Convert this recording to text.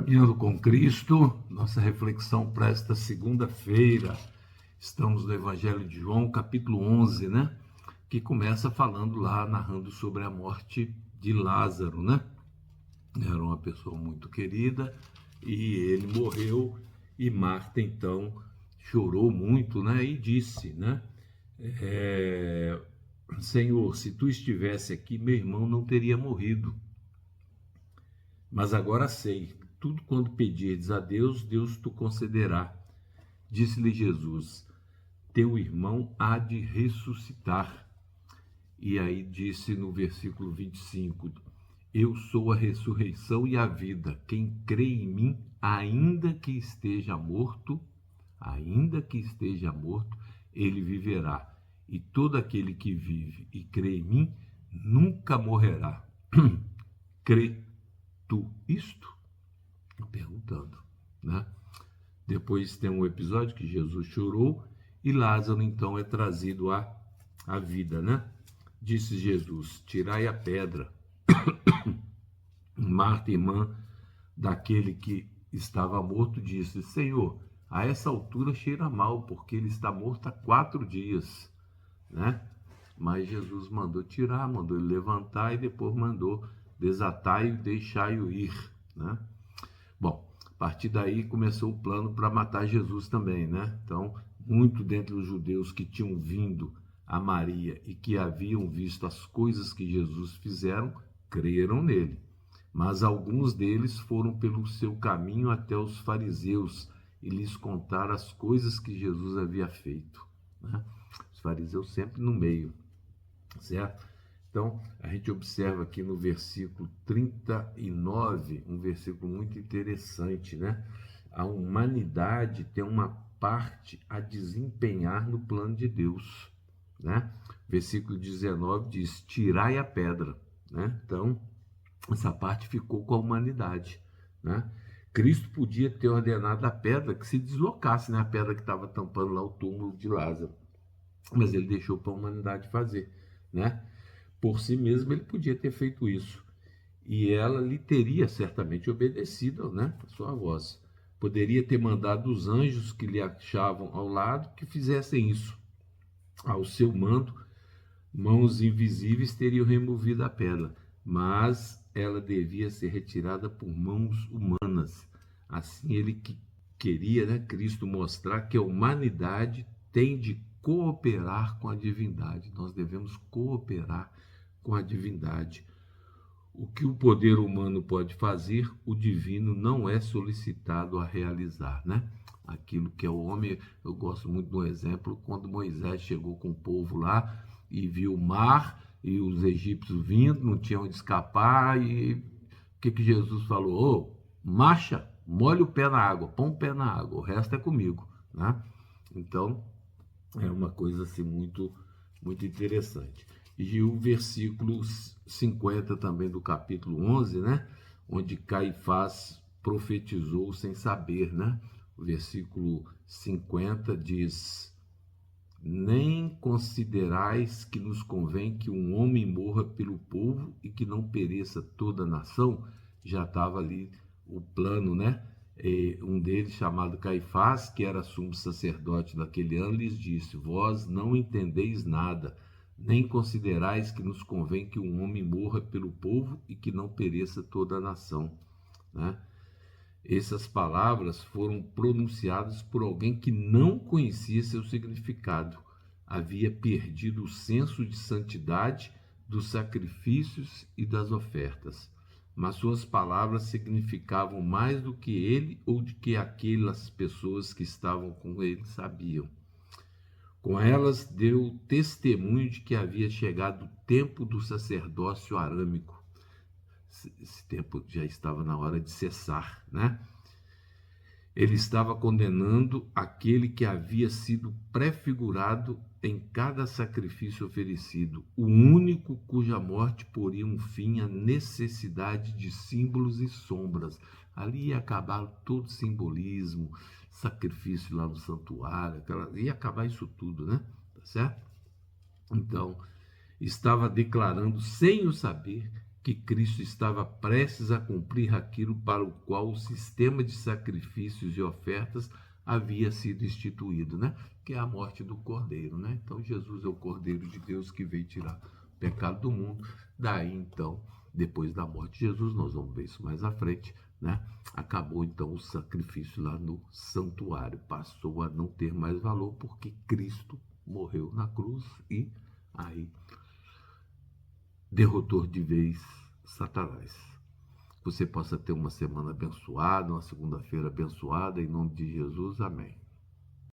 Caminhando com Cristo, nossa reflexão para esta segunda-feira. Estamos no Evangelho de João, capítulo 11, né? Que começa falando lá, narrando sobre a morte de Lázaro, né? Era uma pessoa muito querida e ele morreu e Marta, então, chorou muito, né? E disse, né? Senhor, se tu estivesse aqui, meu irmão não teria morrido. Mas agora sei, tudo quanto pedirdes a Deus, Deus te concederá. Disse-lhe Jesus, teu irmão há de ressuscitar. E aí disse no versículo 25, eu sou a ressurreição e a vida. Quem crê em mim, ainda que esteja morto, ele viverá. E todo aquele que vive e crê em mim, nunca morrerá. Crê tu isto? Perguntando, né? Depois tem um episódio que Jesus chorou e Lázaro então é trazido à vida, né? Disse Jesus, tirai a pedra. Marta, irmã daquele que estava morto, disse, Senhor, a essa altura cheira mal, porque ele está morto há 4 dias, né? Mas Jesus mandou tirar, mandou ele levantar e depois mandou desatar e deixar-o ir, né? Bom, a partir daí começou o plano para matar Jesus também, né? Então, muito dentre os judeus que tinham vindo a Maria e que haviam visto as coisas que Jesus fizeram, creram nele. Mas alguns deles foram pelo seu caminho até os fariseus e lhes contaram as coisas que Jesus havia feito, né? Os fariseus sempre no meio, certo? Então, a gente observa aqui no versículo 39, um versículo muito interessante, né? A humanidade tem uma parte a desempenhar no plano de Deus, né? Versículo 19 diz, tirai a pedra, né? Então, essa parte ficou com a humanidade, né? Cristo podia ter ordenado a pedra que se deslocasse, né? A pedra que estava tampando lá o túmulo de Lázaro, mas ele deixou para a humanidade fazer, né? Por si mesmo ele podia ter feito isso e ela lhe teria certamente obedecido, né, a sua voz. Poderia ter mandado os anjos que lhe achavam ao lado que fizessem isso. Ao seu mando, mãos invisíveis teriam removido a pedra, mas ela devia ser retirada por mãos humanas. Assim ele queria, né, Cristo, mostrar que a humanidade tem de cooperar com a divindade. Nós devemos cooperar com a divindade. O que o poder humano pode fazer, o divino não é solicitado a realizar, né? Aquilo que é o homem, eu gosto muito do exemplo, quando Moisés chegou com o povo lá e viu o mar e os egípcios vindo, não tinham onde escapar, e o que Jesus falou? Marcha, molha o pé na água, põe o pé na água, o resto é comigo, né? Então, é uma coisa assim muito, muito interessante. E o versículo 50 também do capítulo 11, né? Onde Caifás profetizou sem saber, né? O versículo 50 diz, nem considerais que nos convém que um homem morra pelo povo e que não pereça toda a nação. Já estava ali o plano, né? Um deles, chamado Caifás, que era sumo sacerdote daquele ano, lhes disse, vós não entendeis nada, nem considerais que nos convém que um homem morra pelo povo e que não pereça toda a nação, né? Essas palavras foram pronunciadas por alguém que não conhecia seu significado, havia perdido o senso de santidade dos sacrifícios e das ofertas. Mas suas palavras significavam mais do que ele ou do que aquelas pessoas que estavam com ele sabiam. Com elas deu testemunho de que havia chegado o tempo do sacerdócio arâmico. Esse tempo já estava na hora de cessar, né? Ele estava condenando aquele que havia sido prefigurado em cada sacrifício oferecido, o único cuja morte poria um fim à necessidade de símbolos e sombras. Ali ia acabar todo simbolismo, sacrifício lá no santuário, ia acabar isso tudo, né? Tá certo? Então, estava declarando sem o saber que Cristo estava prestes a cumprir aquilo para o qual o sistema de sacrifícios e ofertas havia sido instituído, né? Que é a morte do Cordeiro, né? Então Jesus é o Cordeiro de Deus que veio tirar o pecado do mundo. Daí então, depois da morte de Jesus, nós vamos ver isso mais à frente, né? Acabou então o sacrifício lá no santuário, passou a não ter mais valor porque Cristo morreu na cruz e aí derrotou de vez Satanás. Que você possa ter uma semana abençoada, uma segunda-feira abençoada, em nome de Jesus, amém.